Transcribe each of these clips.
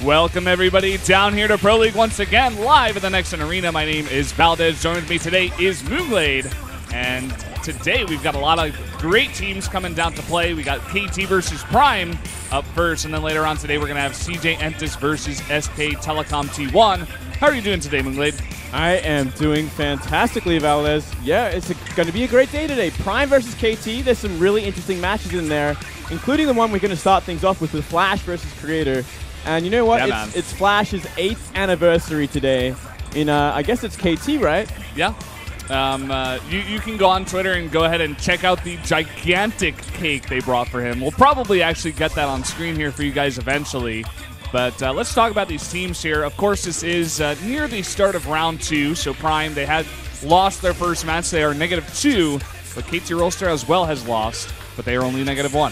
Welcome everybody down here to Pro League once again, live at the Nexon Arena. My name is Valdez. Joining me today is Moonglade. And today we've got a lot of great teams coming down to play. We got KT versus Prime up first, and then later on today we're going to have CJ versus SK Telecom T1. How are you doing today, Moonglade? I am doing fantastically, Valdez. Yeah, it's going to be a great day today. Prime versus KT. There's some really interesting matches in there, including the one we're going to start things off with Flash versus Creator. And you know what? Yeah, it's Flash's 8th anniversary today. In I guess it's KT, right? Yeah. You can go on Twitter and go ahead and check out the gigantic cake they brought for him. We'll probably actually get that on screen here for you guys eventually. But let's talk about these teams here. Of course, this is near the start of round 2. So Prime, they had lost their first match. They are -2. But KT Rolster as well has lost, but they are only -1.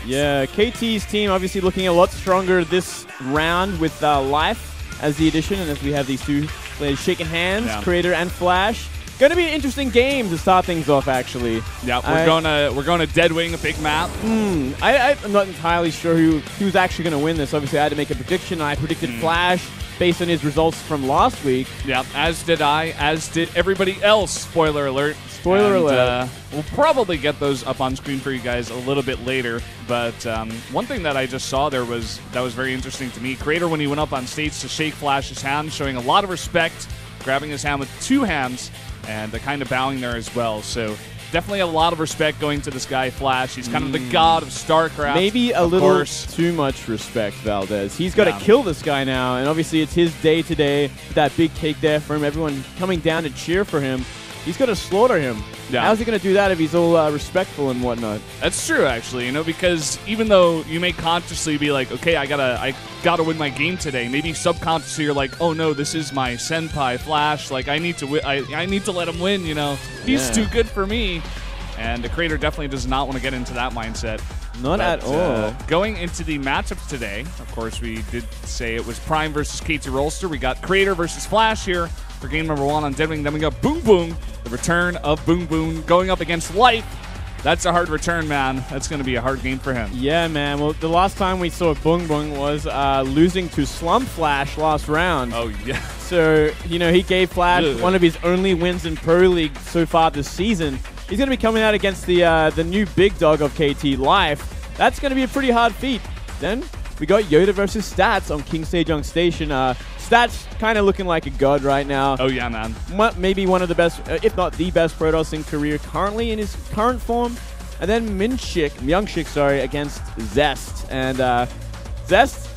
Yeah, KT's team obviously looking a lot stronger this round with Life as the addition. And as we have these two players shaking hands, yeah. Creator and Flash. Going to be an interesting game to start things off, actually. Yeah, we're going to Deadwing, a big map. I'm not entirely sure who's actually going to win this. Obviously, I had to make a prediction. I predicted Flash based on his results from last week. Yeah, as did I, as did everybody else. Spoiler alert. Spoiler alert. We'll probably get those up on screen for you guys a little bit later. But one thing that I just saw there that was very interesting to me. Creator, when he went up on stage to shake Flash's hand, showing a lot of respect, grabbing his hand with 2 hands, and kind of bowing there as well. So definitely a lot of respect going to this guy, Flash. He's kind of the god of StarCraft. Maybe a little too much respect, Valdez. He's got to kill this guy now, and obviously it's his day today. That big cake there for him, everyone coming down to cheer for him. He's got to slaughter him. Yeah. How's he going to do that if he's all respectful and whatnot? That's true, actually. You know, because even though you may consciously be like, okay, I gotta win my game today. Maybe subconsciously you're like, oh no, this is my senpai Flash. Like I need to I need to let him win. You know, he's too good for me. And the Creator definitely does not want to get into that mindset. Not at all. Going into the matchups today, of course, we did say it was Prime versus KT Rolster. We got Creator versus Flash here for game number 1 on Deadwing. Then we got Boom Boom, the return of Boom Boom, going up against Life. That's a hard return, man. That's going to be a hard game for him. Yeah, man. Well, the last time we saw Boom Boom was losing to Slump Flash last round. Oh, yeah. So, you know, he gave Flash one of his only wins in Pro League so far this season. He's going to be coming out against the new big dog of KT, Life. That's going to be a pretty hard feat. Then we got Yoda versus Stats on King Sejong Station. Stats kind of looking like a god right now. Oh, yeah, man. Maybe one of the best, if not the best Protoss in career currently in his current form. And then Myungshik, against Zest. And Zest,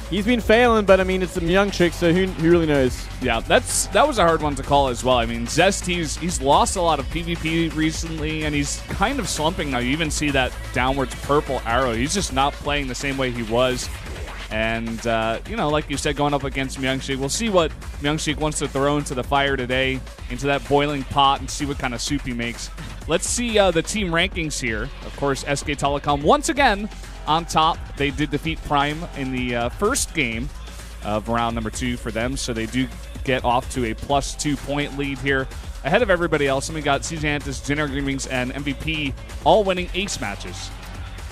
he's been failing, but I mean, it's a Myungshik, so who really knows? Yeah, that was a hard one to call as well. I mean, Zest, he's lost a lot of PvP recently, and he's kind of slumping now. You even see that downwards purple arrow. He's just not playing the same way he was. And, you know, like you said, going up against Myungshik, we'll see what Myungshik wants to throw into the fire today, into that boiling pot, and see what kind of soup he makes. Let's see the team rankings here. Of course, SK Telecom, once again, on top. They did defeat Prime in the first game of round number 2 for them, so they do get off to a +2 point lead here ahead of everybody else. And we got CJ, Jinner Greenwings, and MVP all winning ace matches.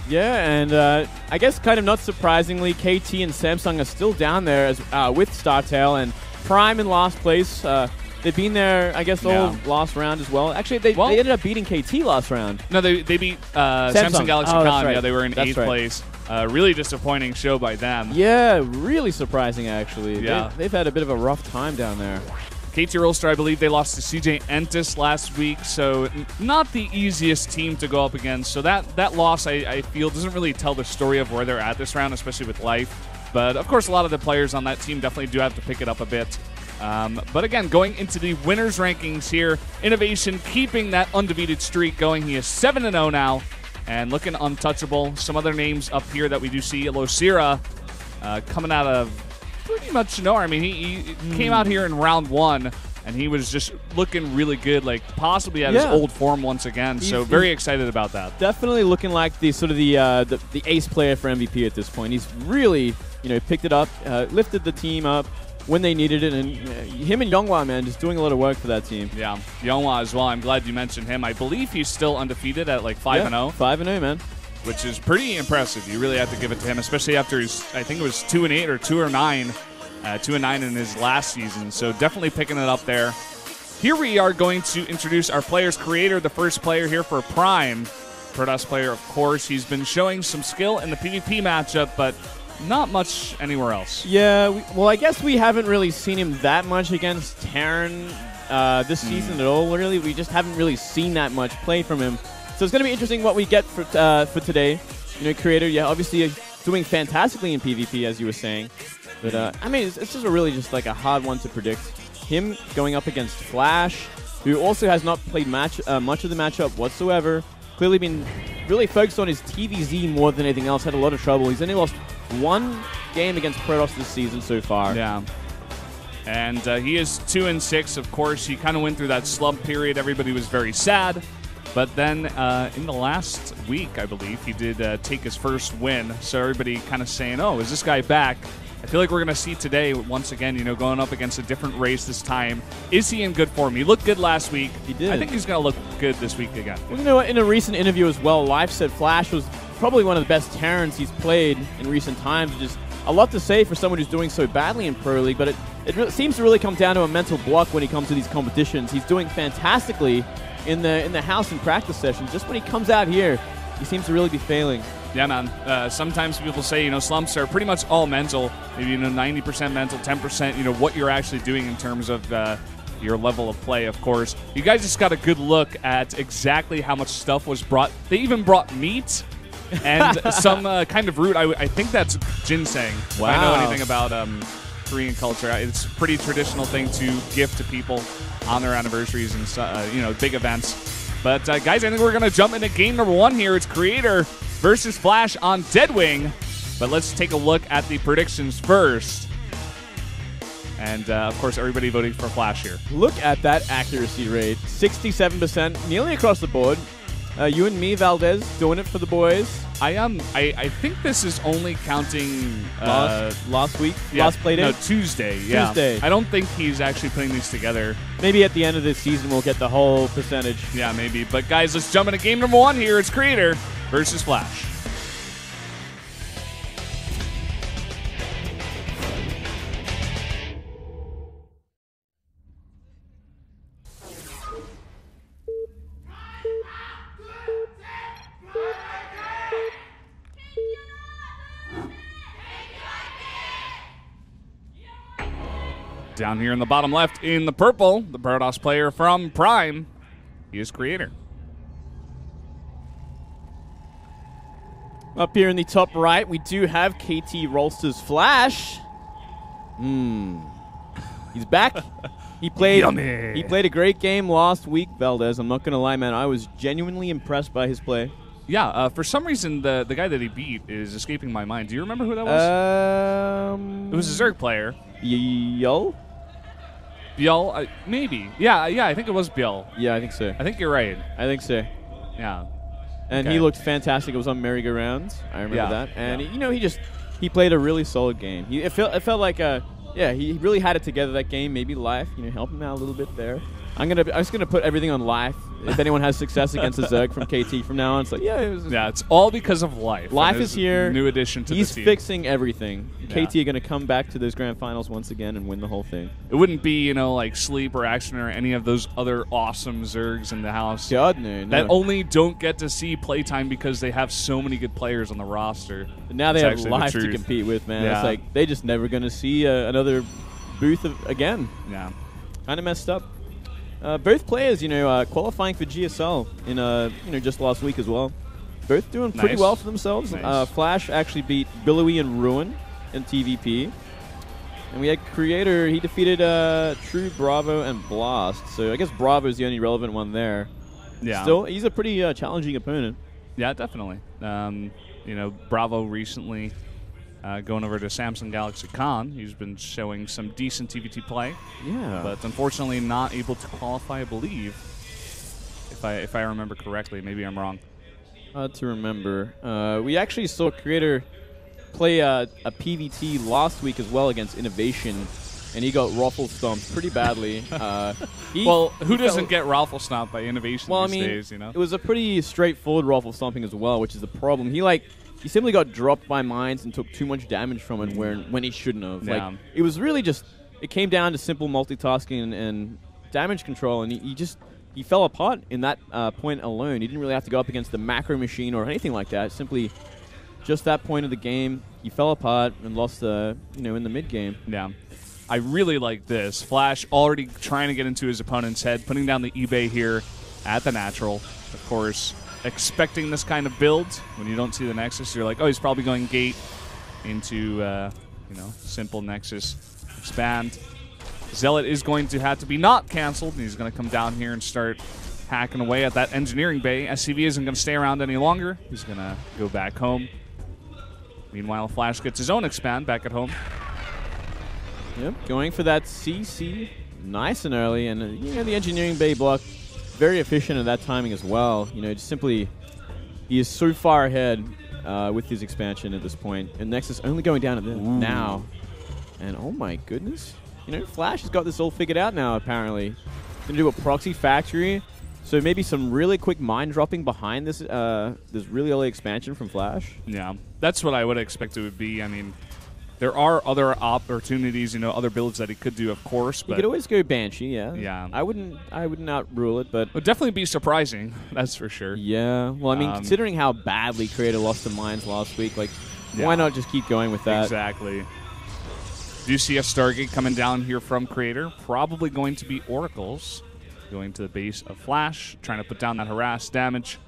Yeah, and I guess kind of not surprisingly, KT and Samsung are still down there as with StarTale, and Prime in last place. They've been there, I guess, all last round as well. Actually, they ended up beating KT last round. No, they beat Samsung Galaxy Con. Right. Yeah, they were in 8th place. Really disappointing show by them. Yeah, really surprising, actually. Yeah. They've had a bit of a rough time down there. KT Rolster, I believe they lost to CJ last week, so not the easiest team to go up against. So that loss, I feel, doesn't really tell the story of where they're at this round, especially with Life. But, of course, a lot of the players on that team definitely do have to pick it up a bit. But, again, going into the winners' rankings here, Innovation keeping that undefeated streak going. He is 7-0 now and looking untouchable. Some other names up here that we do see, Losira coming out of pretty much nowhere. I mean, he came out here in round 1, and he was just looking really good, like possibly at his old form once again. So very excited about that. Definitely looking like the sort of the ace player for MVP at this point. He's really, you know, picked it up, lifted the team up when they needed it, and him and Younghwa, man, just doing a lot of work for that team. Yeah, Younghwa as well. I'm glad you mentioned him. I believe he's still undefeated at like 5-0. 5-0, man. which is pretty impressive. You really have to give it to him, especially after his, I think it was 2-8 or 2-9, 2-9 in his last season. So definitely picking it up there. Here we are going to introduce our player's creator, the first player here for Prime. Protoss player, of course. He's been showing some skill in the PvP matchup, but not much anywhere else. Yeah, well, I guess we haven't really seen him that much against Terran this season at all, really. We just haven't really seen that much play from him. So it's going to be interesting what we get for today. You know, creator, yeah, obviously doing fantastically in PvP, as you were saying. But, I mean, it's just just like a hard one to predict. Him going up against Flash, who also has not played much of the matchup whatsoever. Clearly been really focused on his TVZ more than anything else. Had a lot of trouble. He's only lost one game against Protoss this season so far. Yeah. And he is 2-6. Of course, he kind of went through that slump period. Everybody was very sad. But then in the last week, I believe, he did take his first win. So everybody kind of saying, oh, is this guy back? I feel like we're going to see today, once again, you know, going up against a different race this time. Is he in good form? He looked good last week. He did. I think he's going to look good this week again. Well, you know what? In a recent interview as well, Life said Flash was probably one of the best Terrans he's played in recent times. Just a lot to say for someone who's doing so badly in Pro League, but it seems to really come down to a mental block when he comes to these competitions. He's doing fantastically in the house and practice sessions. Just when he comes out here, he seems to really be failing. Yeah, man. Sometimes people say, you know, slumps are pretty much all mental. Maybe, you know, 90% mental, 10%, you know, what you're actually doing in terms of your level of play, of course. You guys just got a good look at exactly how much stuff was brought. They even brought meat and some kind of root. I think that's ginseng. Wow. If I know anything about Korean culture. It's a pretty traditional thing to gift to people on their anniversaries and, you know, big events. But, guys, I think we're going to jump into game number 1 here. It's Creator versus Flash on Deadwing. But let's take a look at the predictions first. And, of course, everybody voting for Flash here. Look at that accuracy rate. 67%, nearly across the board. You and me, Valdez, doing it for the boys. I think this is only counting last week, yeah, last play day. No, Tuesday. Yeah, Tuesday. I don't think he's actually putting these together. Maybe at the end of this season we'll get the whole percentage. Yeah, maybe. But guys, let's jump into game number 1 here. It's Creator versus Flash. Down here in the bottom left in the purple, the Protoss player from Prime, he is Creator. Up here in the top right, we do have KT Rolster's Flash. He's back. He played a great game last week, Valdez. I'm not going to lie, man. I was genuinely impressed by his play. Yeah, for some reason, the guy that he beat is escaping my mind. Do you remember who that was? It was a Zerg player. Biel? Biel? Maybe. Yeah, I think it was Biel. Yeah, I think so. I think you're right. I think so. Yeah. And he looked fantastic. It was on merry-go-rounds. I remember that. And, you know, he played a really solid game. It felt like, he really had it together that game. Maybe Life, you know, help him out a little bit there. I'm just gonna put everything on Life. If anyone has success against a Zerg from KT from now on, it's like, it's all because of Life. Life is here. New addition to the team. He's fixing everything. Yeah. KT are gonna come back to those grand finals once again and win the whole thing. It wouldn't be, you know, like Sleep or Action or any of those other awesome Zergs in the house. God, no. That only don't get to see playtime because they have so many good players on the roster. But now they have Life to compete with, man. Yeah. It's like they're just never gonna see another booth again. Yeah. Kind of messed up. Both players, you know, qualifying for GSL in, you know, just last week as well. Both doing pretty well for themselves. Nice. Flash actually beat Billowy and Ruin in TVP. And we had Creator, he defeated True, Bravo, and Blast. So I guess Bravo is the only relevant one there. Yeah. Still, he's a pretty challenging opponent. Yeah, definitely. You know, Bravo recently going over to Samsung Galaxy Con. He's been showing some decent TVT play. Yeah. But unfortunately not able to qualify, I believe. If I remember correctly. Maybe I'm wrong. To remember. We actually saw Creator play a PVT last week as well against Innovation. and he got raffle stomped pretty badly. Well, who doesn't get raffle stomped by innovation these days, you know? It was a pretty straightforward raffle stomping as well, which is the problem. He simply got dropped by mines and took too much damage from it when he shouldn't have. Yeah. Like, it was really just, it came down to simple multitasking and damage control, and he fell apart in that point alone. He didn't really have to go up against the macro machine or anything like that. Simply just that point of the game, he fell apart and lost in the mid game. Yeah. I really like this. Flash already trying to get into his opponent's head, putting down the eBay here at the natural. Of course, expecting this kind of build. When you don't see the Nexus, you're like, oh, he's probably going gate into, simple Nexus expand. Zealot is going to have to be not canceled, and he's going to come down here and start hacking away at that engineering bay. SCV isn't going to stay around any longer. He's going to go back home. Meanwhile, Flash gets his own expand back at home. Yep, going for that CC nice and early, and the engineering bay block, very efficient at that timing as well. Just simply, he is so far ahead with his expansion at this point, and Nexus only going down at this now. And oh my goodness, Flash has got this all figured out now. Apparently, gonna do a proxy factory, so maybe some really quick mine dropping behind this this really early expansion from Flash. Yeah, that's what I would expect it would be. I mean, there are other opportunities, other builds that he could do, of course. But he could always go Banshee, yeah. Yeah. I would not rule it, but... It would definitely be surprising, that's for sure. Yeah. Well, I mean, considering how badly Creator lost to Mines last week, why not just keep going with that? Exactly. Do you see a Stargate coming down here from Creator? Probably going to be Oracles. Going to the base of Flash, trying to put down that harass damage.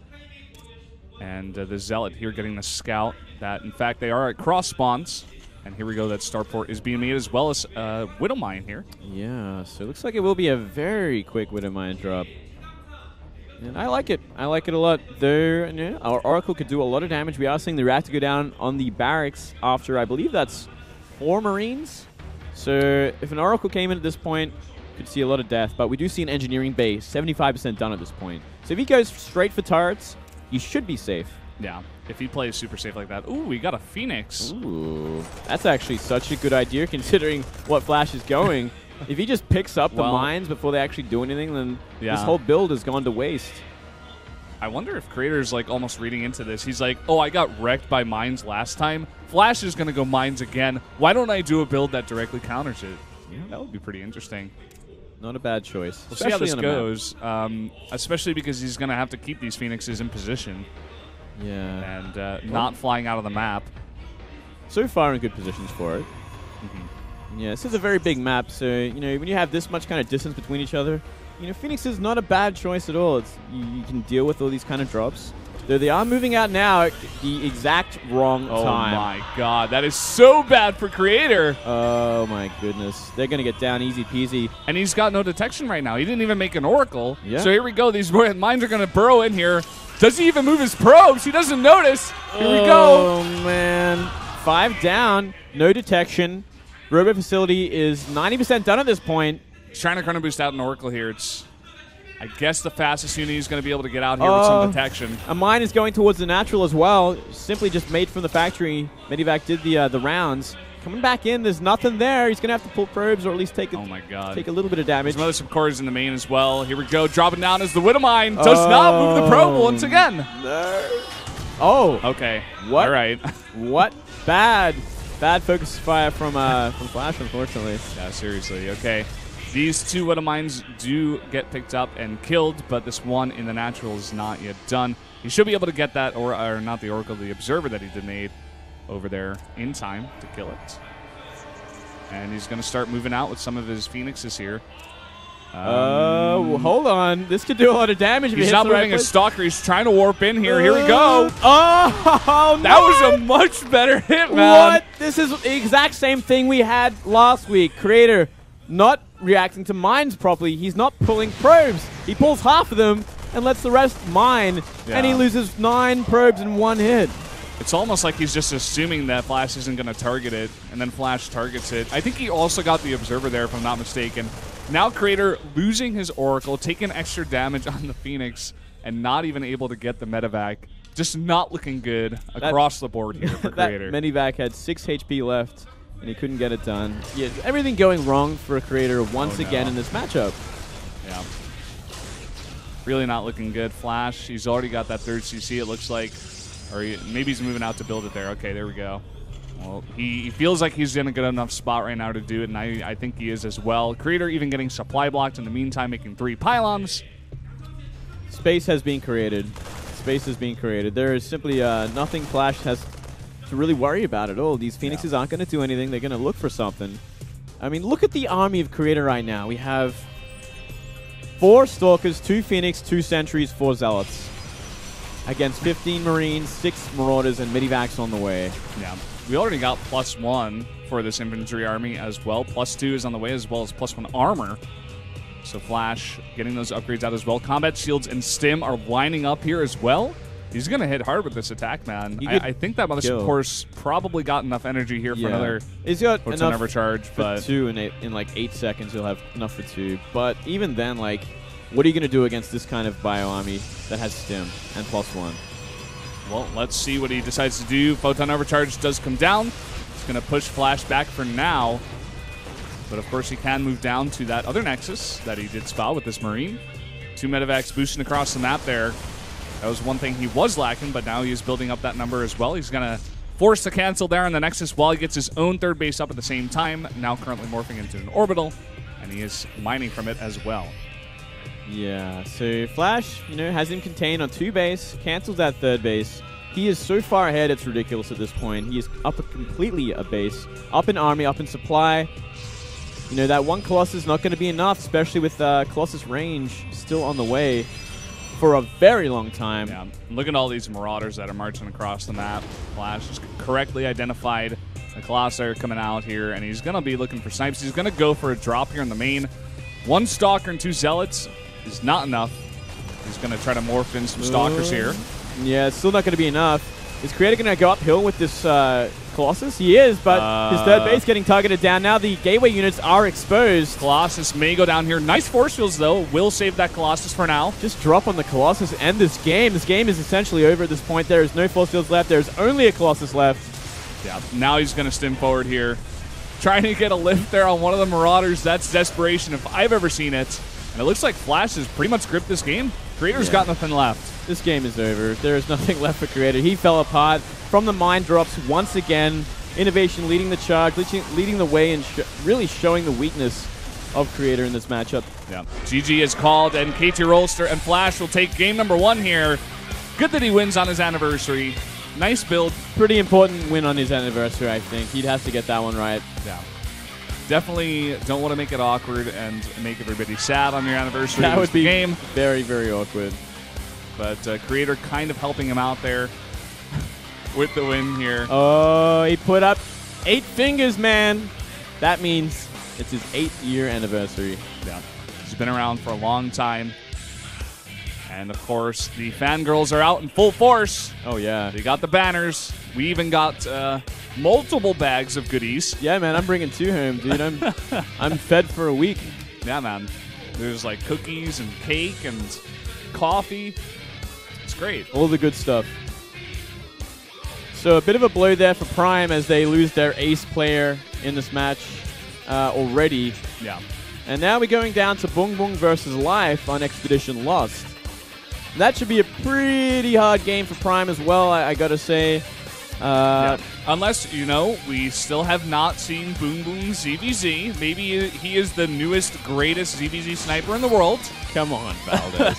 And the Zealot here getting the scout. That, in fact, they are at cross spawns. And here we go, that starport is being made, as well as Widow Mine here. Yeah, so it looks like it will be a very quick Widow Mine drop. And I like it. I like it a lot. Though, our Oracle could do a lot of damage. We are seeing the reactor go down on the barracks after, I believe that's 4 Marines. So if an Oracle came in at this point, could see a lot of death. But we do see an engineering base, 75% done at this point. So if he goes straight for turrets, he should be safe. Yeah, if he plays super safe like that. Ooh, we got a Phoenix. Ooh, that's actually such a good idea considering what Flash is going. If he just picks up the mines before they actually do anything, then this whole build has gone to waste. I wonder if Creator's almost reading into this. He's like, oh, I got wrecked by mines last time. Flash is going to go mines again. Why don't I do a build that directly counters it? Yeah, that would be pretty interesting. Not a bad choice. We'll see how this goes, especially because he's going to have to keep these Phoenixes in position. Yeah. And not flying out of the map. So far in good positions for it. Yeah, this is a very big map, so, when you have this much kind of distance between each other, Phoenix is not a bad choice at all. You can deal with all these kind of drops. Though they are moving out now at the exact wrong time. Oh my god, that is so bad for Creator. Oh my goodness. They're going to get down easy peasy. And he's got no detection right now. He didn't even make an Oracle. Yeah. So here we go. These mines are going to burrow in here. Does he even move his probes? He doesn't notice. Here we go. Oh, man. 5 down. No detection. Robo Facility is 90% done at this point. He's trying to chrono boost out an Oracle here. It's, I guess, the fastest unit he's going to be able to get out here with some detection. A mine is going towards the natural as well. Simply just made from the factory. Medivac did the rounds. Coming back in, there's nothing there. He's going to have to pull probes or at least take a little bit of damage. There's some cores in the main as well. Here we go. Dropping down is the Widow Mine. Does not move the probe once again. No. Oh. Okay. What? All right. What? Bad focus fire from Flash, unfortunately. Yeah, seriously. Okay. These 2 Widow Mines do get picked up and killed, but this one in the natural is not yet done. He should be able to get that, or not the Oracle, the Observer that he did made over there in time to kill it. And he's going to start moving out with some of his Phoenixes here. Hold on. This could do a lot of damage. He's not moving a Stalker. He's trying to warp in here. Here we go. Oh, that was a much better hit, man. What? This is the exact same thing we had last week. Creator not reacting to mines properly. He's not pulling probes. He pulls half of them and lets the rest mine. Yeah. And he loses 9 probes in 1 hit. It's almost like he's just assuming that Flash isn't going to target it, and then Flash targets it. I think he also got the Observer there, if I'm not mistaken. Now Creator losing his Oracle, taking extra damage on the Phoenix, and not even able to get the Medivac. Just not looking good across the board here for Creator. That Medivac had 6 HP left, and he couldn't get it done. Yeah, everything going wrong for a Creator once again in this matchup. Yeah. Really not looking good. Flash, he's already got that third CC, it looks like. Or maybe he's moving out to build it there. Okay, there we go. Well, he feels like he's in a good enough spot right now to do it, and I think he is as well. Creator even getting supply blocked in the meantime, making 3 pylons. Space has been created. Space is being created. There is simply nothing Flash has to really worry about at all. These Phoenixes aren't going to do anything. They're going to look for something. I mean, look at the army of Creator right now. We have 4 Stalkers, 2 Phoenix, 2 Sentries, 4 Zealots. Against 15 Marines, 6 Marauders, and Medivacs on the way. Yeah. We already got +1 for this infantry army as well. +2 is on the way, as well as +1 armor. So Flash getting those upgrades out as well. Combat shields and stim are lining up here as well. He's going to hit hard with this attack, man. I think that Mother Horse probably got enough energy here for another He's got photon overcharge, for 2 in like 8 seconds. He'll have enough for 2. But even then, like, what are you going to do against this kind of bio army that has stim and +1? Well, let's see what he decides to do. Photon overcharge does come down. It's going to push Flash back for now. But of course, he can move down to that other Nexus that he did spot with this Marine. 2 Medivacs boosting across the map there. That was one thing he was lacking, but now he's building up that number as well. He's going to force the cancel there on the Nexus while he gets his own third base up at the same time. Now currently morphing into an orbital, and he is mining from it as well. Yeah, so Flash, has him contained on 2 base, cancels that third base. He is so far ahead, it's ridiculous at this point. He is up completely a base, up in army, up in supply. That 1 Colossus is not going to be enough, especially with Colossus range still on the way for a very long time. Yeah, look at all these Marauders that are marching across the map. Flash just correctly identified the Colossus are coming out here, and he's going to be looking for snipes. He's going to go for a drop here in the main. 1 Stalker and 2 Zealots is not enough. He's going to try to morph in some Stalkers here. Yeah, it's still not going to be enough. Is Creator going to go uphill with this Colossus? He is, but his third base getting targeted down. Now the gateway units are exposed. Colossus may go down here. Nice force fields, though. Will save that Colossus for now. Just drop on the Colossus, end this game. This game is essentially over at this point. There is no force fields left. There's only a Colossus left. Yeah, now he's going to stim forward here. Trying to get a lift there on one of the Marauders. That's desperation if I've ever seen it. And it looks like Flash has pretty much gripped this game. Creator's got nothing left. This game is over. There is nothing left for Creator. He fell apart from the mine drops once again. Innovation leading the charge, leading the way, and really showing the weakness of Creator in this matchup. Yeah. GG is called, and KT Rolster and Flash will take game number 1 here. Good that he wins on his anniversary. Nice build. Pretty important win on his anniversary, I think. He'd have to get that one right. Yeah. Definitely don't want to make it awkward and make everybody sad on your anniversary. That would be game. Very, very awkward. But Creator kind of helping him out there with the win here. Oh, he put up 8 fingers, man. That means it's his 8th-year anniversary. Yeah. He's been around for a long time. And, of course, the fangirls are out in full force. Oh, yeah. They got the banners. We even got multiple bags of goodies. Yeah, man, I'm bringing 2 home, dude. I'm fed for a week. Yeah, man. There's, like, cookies and cake and coffee. It's great. All the good stuff. So a bit of a blow there for Prime as they lose their ace player in this match already. Yeah. And now we're going down to Bung Bung versus Life on Expedition Lost. That should be a pretty hard game for Prime as well, I gotta say. Yeah. Unless, we still have not seen Boom Boom ZVZ. Maybe he is the newest, greatest ZVZ sniper in the world. Come on, Valdez.